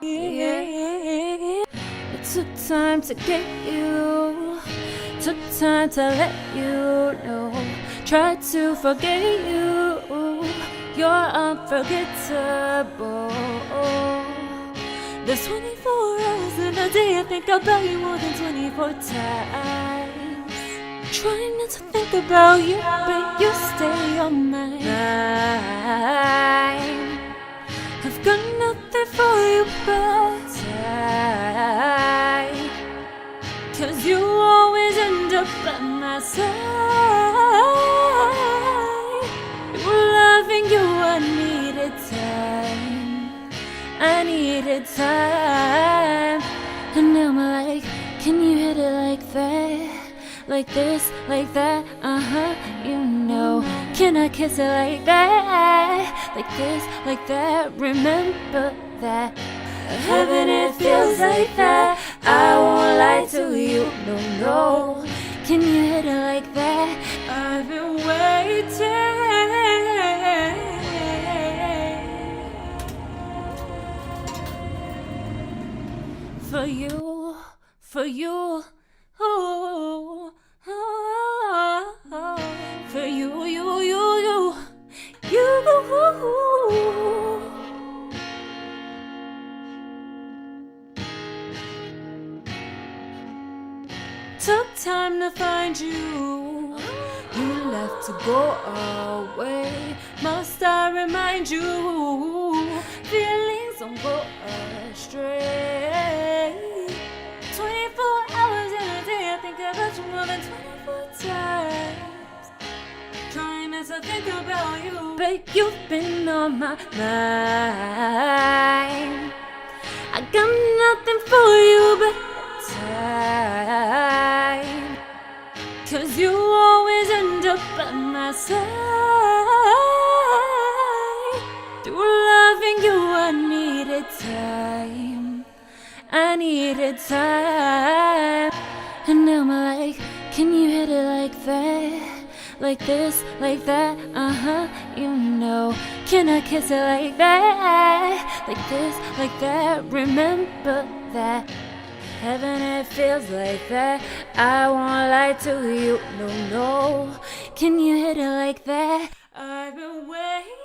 It took time to get you, took time to let you know. Tried to forget you, you're unforgettable. There's 24 hours in a day, I think about you more than 24 times. Trying not to think about you, but you stay on my mind. I've got nothing for you but time, 'cause you always end up by my side. Loving you, I needed time, I needed time. And now I'm like, can you hit it like that? Like this, like that, you know. Can I kiss it like that? Like this, like that, remember that. Heaven, it feels like that. I won't lie to you, no, no. Can you hit it like that? I've been waiting for you, for you, oh, oh, oh, for you, you. Took time to find you, you left to go away. Must I remind you, feelings don't go astray. 24 hours in a day, I think about you more than 24 times. Trying not to think about you, but you've been on my mind. I got nothing for you but time, 'cause you always end up by my side. Through loving you, I needed time, I needed time. And now I'm like, can you hit it like that? Like this, like that, you know. Can I kiss it like that? Like this, like that, remember that. Heaven, it feels like that. I won't lie to you, no, no. Can you hit it like that? I've been waiting